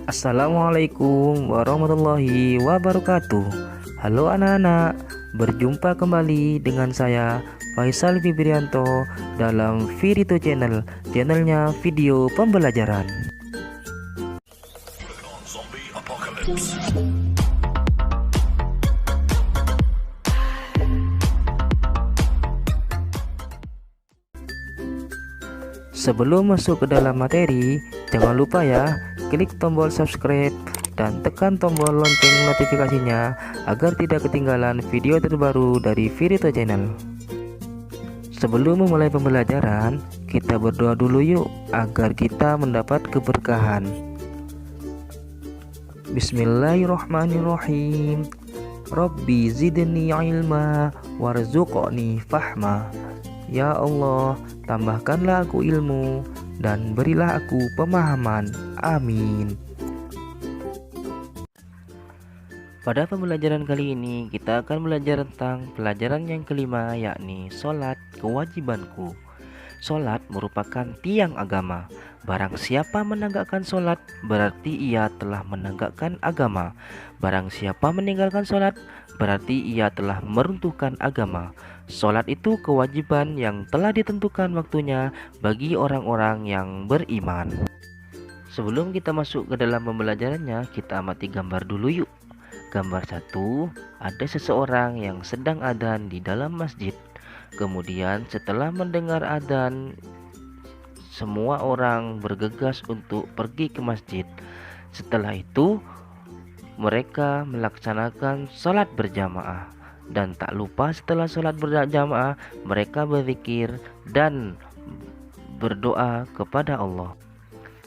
Assalamualaikum warahmatullahi wabarakatuh. Halo anak-anak, berjumpa kembali dengan saya Faisal Fibrianto dalam Virito Channel, channelnya video pembelajaran. Sebelum masuk ke dalam materi, jangan lupa ya, klik tombol subscribe dan tekan tombol lonceng notifikasinya agar tidak ketinggalan video terbaru dari Virito Channel. Sebelum memulai pembelajaran, kita berdoa dulu yuk agar kita mendapat keberkahan. Bismillahirrahmanirrahim. Rabbi zidni ilma warzuqni fahma. Ya Allah, tambahkanlah aku ilmu dan berilah aku pemahaman. Amin. Pada pembelajaran kali ini kita akan belajar tentang pelajaran yang kelima, yakni sholat kewajibanku. Sholat merupakan tiang agama. Barang siapa menegakkan sholat, berarti ia telah menegakkan agama. Barang siapa meninggalkan sholat, berarti ia telah meruntuhkan agama. Sholat itu kewajiban yang telah ditentukan waktunya bagi orang-orang yang beriman. Sebelum kita masuk ke dalam pembelajarannya, kita amati gambar dulu yuk. Gambar 1, ada seseorang yang sedang adzan di dalam masjid. Kemudian setelah mendengar adzan, semua orang bergegas untuk pergi ke masjid. Setelah itu, mereka melaksanakan sholat berjamaah. Dan tak lupa setelah sholat berjamaah, mereka berzikir dan berdoa kepada Allah.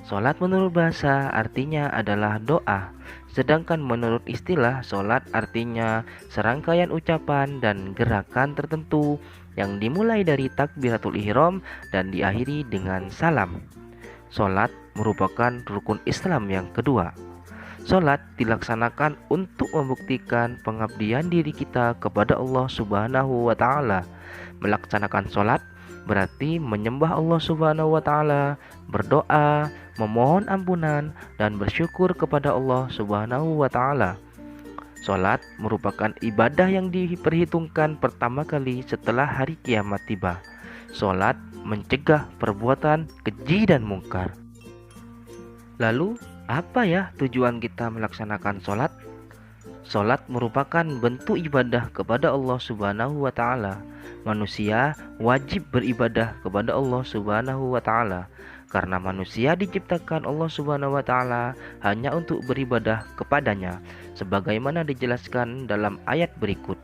Sholat menurut bahasa artinya adalah doa, sedangkan menurut istilah sholat artinya serangkaian ucapan dan gerakan tertentu yang dimulai dari takbiratul ihram dan diakhiri dengan salam. Sholat merupakan rukun Islam yang kedua. Sholat dilaksanakan untuk membuktikan pengabdian diri kita kepada Allah Subhanahu wa Ta'ala. Melaksanakan sholat berarti menyembah Allah Subhanahu wa Ta'ala, berdoa, memohon ampunan, dan bersyukur kepada Allah Subhanahu wa Ta'ala. Sholat merupakan ibadah yang diperhitungkan pertama kali setelah hari kiamat tiba. Sholat mencegah perbuatan keji dan mungkar. Lalu, apa ya tujuan kita melaksanakan sholat? Sholat merupakan bentuk ibadah kepada Allah Subhanahu wa Ta'ala. Manusia wajib beribadah kepada Allah Subhanahu wa Ta'ala, karena manusia diciptakan Allah Subhanahu wa Ta'ala hanya untuk beribadah kepadanya, sebagaimana dijelaskan dalam ayat berikut.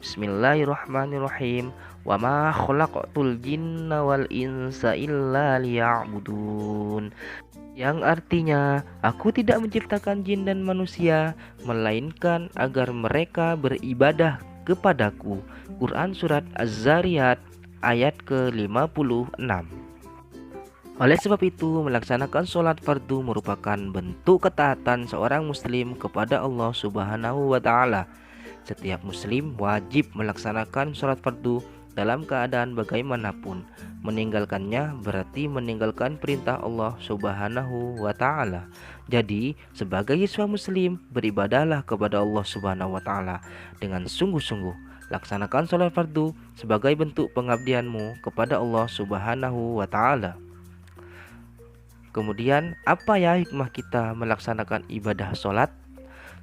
Bismillahirrahmanirrahim. Wa ma khalaqtul jinna wal insa illa liya'budun. Yang artinya, aku tidak menciptakan jin dan manusia melainkan agar mereka beribadah kepadaku. Quran Surat Az-Zariyat ayat ke-56. Oleh sebab itu, melaksanakan sholat fardu merupakan bentuk ketaatan seorang muslim kepada Allah Subhanahu wa Ta'ala. Setiap muslim wajib melaksanakan sholat fardu dalam keadaan bagaimanapun. Meninggalkannya berarti meninggalkan perintah Allah Subhanahu wa Ta'ala. Jadi, sebagai siswa muslim, beribadahlah kepada Allah Subhanahu wa Ta'ala dengan sungguh-sungguh. Laksanakan sholat fardu sebagai bentuk pengabdianmu kepada Allah Subhanahu wa Ta'ala. Kemudian, apa ya hikmah kita melaksanakan ibadah sholat?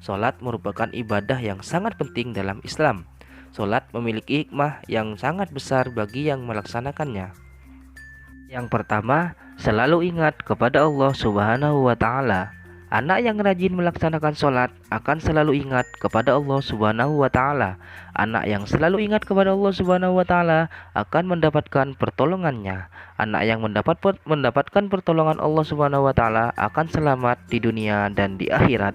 Sholat merupakan ibadah yang sangat penting dalam Islam. Sholat memiliki hikmah yang sangat besar bagi yang melaksanakannya. Yang pertama, selalu ingat kepada Allah Subhanahu wa Ta'ala. Anak yang rajin melaksanakan sholat akan selalu ingat kepada Allah Subhanahu wa Ta'ala. Anak yang selalu ingat kepada Allah Subhanahu wa Ta'ala akan mendapatkan pertolongannya. Anak yang mendapatkan pertolongan Allah Subhanahu wa Ta'ala akan selamat di dunia dan di akhirat.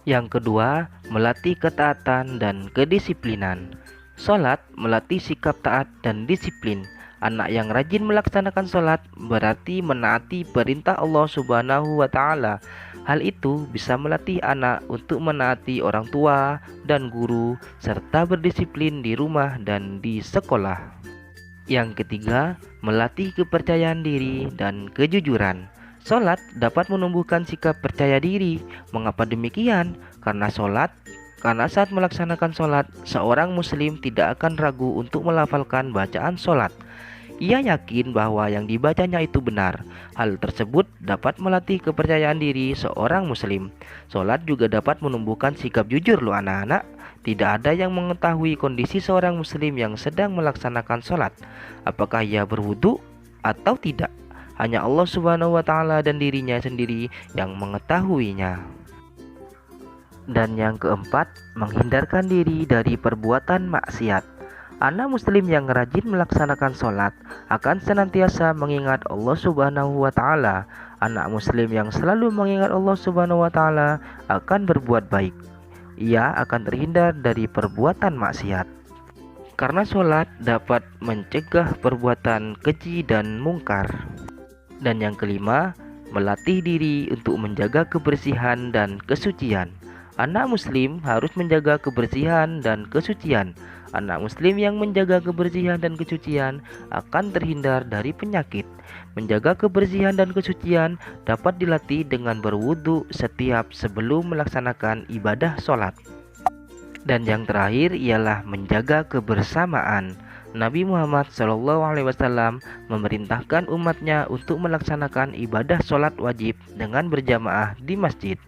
Yang kedua, melatih ketaatan dan kedisiplinan. Sholat melatih sikap taat dan disiplin. Anak yang rajin melaksanakan sholat berarti menaati perintah Allah Subhanahu wa Ta'ala. Hal itu bisa melatih anak untuk menaati orang tua dan guru, serta berdisiplin di rumah dan di sekolah. Yang ketiga, melatih kepercayaan diri dan kejujuran. Sholat dapat menumbuhkan sikap percaya diri. Mengapa demikian? Karena saat melaksanakan sholat, seorang muslim tidak akan ragu untuk melafalkan bacaan sholat. Ia yakin bahwa yang dibacanya itu benar. Hal tersebut dapat melatih kepercayaan diri seorang muslim. Sholat juga dapat menumbuhkan sikap jujur loh anak-anak. Tidak ada yang mengetahui kondisi seorang muslim yang sedang melaksanakan sholat. Apakah ia berwudu atau tidak? Hanya Allah Subhanahu wa Ta'ala dan dirinya sendiri yang mengetahuinya. Dan yang keempat, menghindarkan diri dari perbuatan maksiat. Anak muslim yang rajin melaksanakan sholat akan senantiasa mengingat Allah Subhanahu wa Ta'ala. Anak muslim yang selalu mengingat Allah Subhanahu wa Ta'ala akan berbuat baik. Ia akan terhindar dari perbuatan maksiat. Karena sholat dapat mencegah perbuatan keji dan mungkar. Dan yang kelima, melatih diri untuk menjaga kebersihan dan kesucian. Anak muslim harus menjaga kebersihan dan kesucian. Anak muslim yang menjaga kebersihan dan kesucian akan terhindar dari penyakit. Menjaga kebersihan dan kesucian dapat dilatih dengan berwudu setiap sebelum melaksanakan ibadah sholat. Dan yang terakhir ialah menjaga kebersamaan. Nabi Muhammad SAW memerintahkan umatnya untuk melaksanakan ibadah sholat wajib dengan berjamaah di masjid.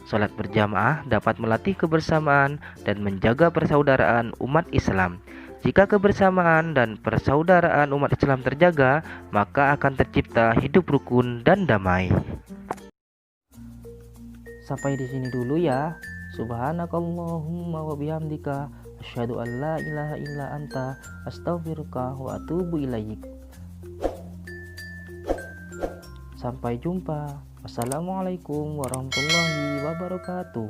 Sholat berjamaah dapat melatih kebersamaan dan menjaga persaudaraan umat Islam. Jika kebersamaan dan persaudaraan umat Islam terjaga, maka akan tercipta hidup rukun dan damai. Sampai di sini dulu ya. Subhanakallahumma wa bihamdika asyhadu an la ilaha illa anta astaghfiruka wa atubu ilaik. Sampai jumpa. Wassalamualaikum warahmatullahi wabarakatuh.